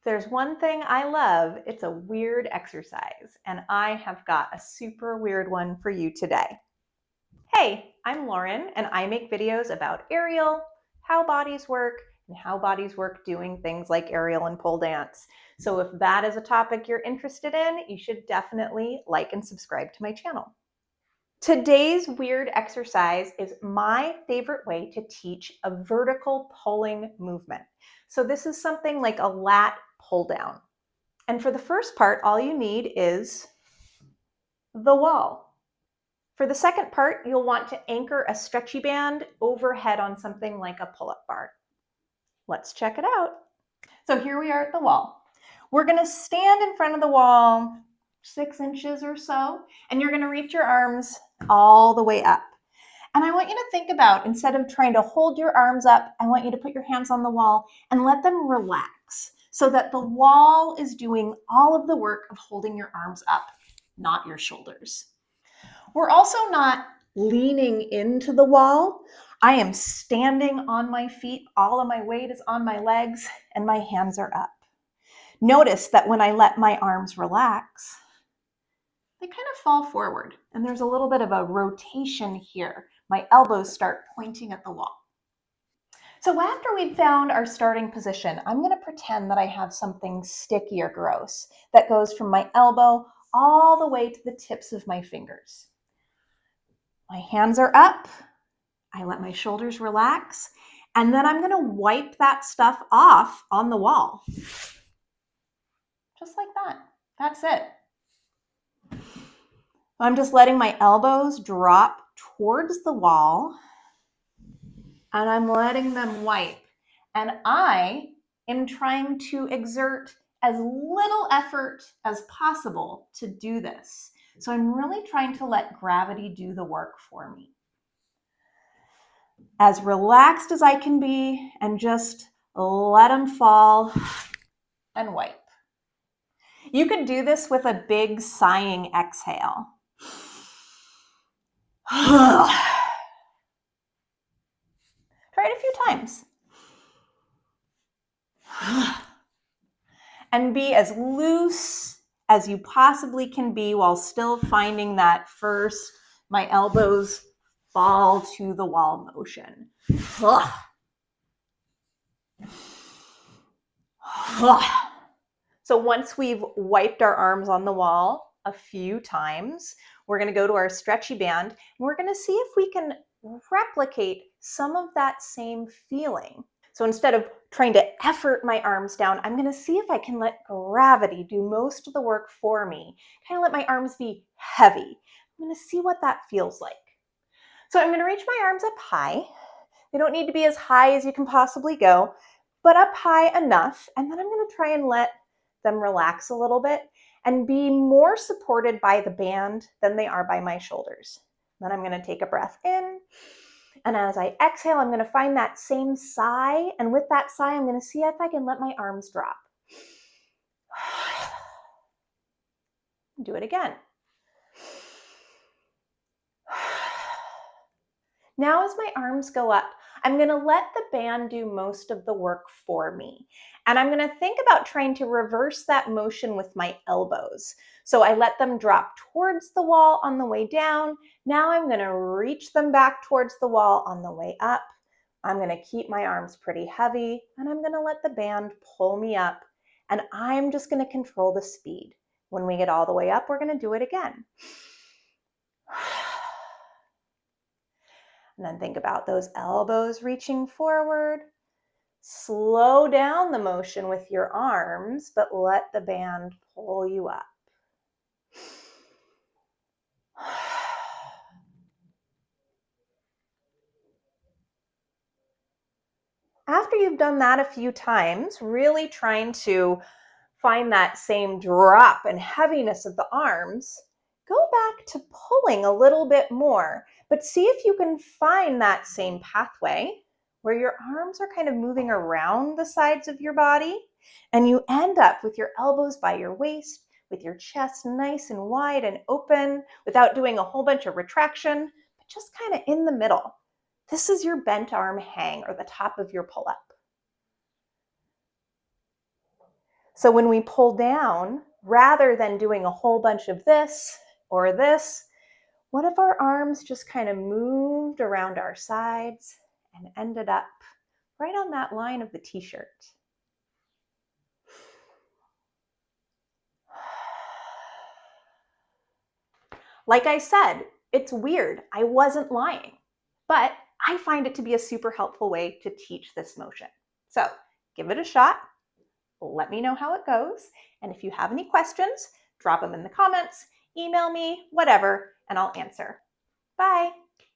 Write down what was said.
There's one thing I love, it's a weird exercise, and I have got a super weird one for you today. Hey, I'm Lauren, and I make videos about aerial, how bodies work, and how bodies work doing things like aerial and pole dance. So if that is a topic you're interested in, you should definitely like and subscribe to my channel. Today's weird exercise is my favorite way to teach a vertical pulling movement. So this is something like a lat pull down. And for the first part, all you need is the wall. For the second part, you'll want to anchor a stretchy band overhead on something like a pull-up bar. Let's check it out. So here we are at the wall. We're going to stand in front of the wall 6 inches or so, and you're going to reach your arms all the way up. And I want you to think about, instead of trying to hold your arms up, I want you to put your hands on the wall and let them relax so that the wall is doing all of the work of holding your arms up, not your shoulders. We're also not leaning into the wall. I am standing on my feet. All of my weight is on my legs and my hands are up. Notice that when I let my arms relax, they kind of fall forward, and there's a little bit of a rotation here. My elbows start pointing at the wall. So after we've found our starting position, I'm going to pretend that I have something sticky or gross that goes from my elbow all the way to the tips of my fingers. My hands are up. I let my shoulders relax, and then I'm going to wipe that stuff off on the wall. Just like that. That's it. I'm just letting my elbows drop towards the wall, and I'm letting them wipe. And I am trying to exert as little effort as possible to do this. So I'm really trying to let gravity do the work for me. As relaxed as I can be, and just let them fall and wipe. You could do this with a big sighing exhale. Try it a few times. And be as loose as you possibly can be while still finding that first, my elbows fall to the wall motion. So once we've wiped our arms on the wall a few times, we're going to go to our stretchy band, and we're going to see if we can replicate some of that same feeling. So instead of trying to effort my arms down, I'm going to see if I can let gravity do most of the work for me. Kind of let my arms be heavy. I'm going to see what that feels like. So I'm going to reach my arms up high. They don't need to be as high as you can possibly go, but up high enough. And then I'm going to try and let them relax a little bit and be more supported by the band than they are by my shoulders. Then I'm going to take a breath in. And as I exhale, I'm going to find that same sigh. And with that sigh, I'm going to see if I can let my arms drop. Do it again. Now as my arms go up, I'm going to let the band do most of the work for me. And I'm going to think about trying to reverse that motion with my elbows. So I let them drop towards the wall on the way down. Now I'm going to reach them back towards the wall on the way up. I'm going to keep my arms pretty heavy, and I'm going to let the band pull me up. And I'm just going to control the speed. When we get all the way up, we're going to do it again. And then think about those elbows reaching forward. Slow down the motion with your arms, but let the band pull you up. After you've done that a few times, really trying to find that same drop and heaviness of the arms, go back to pulling a little bit more, but see if you can find that same pathway where your arms are kind of moving around the sides of your body, and you end up with your elbows by your waist, with your chest nice and wide and open, without doing a whole bunch of retraction, but just kind of in the middle. This is your bent arm hang, or the top of your pull-up. So when we pull down, rather than doing a whole bunch of this or this, what if our arms just kind of moved around our sides and ended up right on that line of the t-shirt? Like I said, it's weird. I wasn't lying, but I find it to be a super helpful way to teach this motion. So give it a shot. Let me know how it goes. And if you have any questions, drop them in the comments, email me, whatever, and I'll answer. Bye.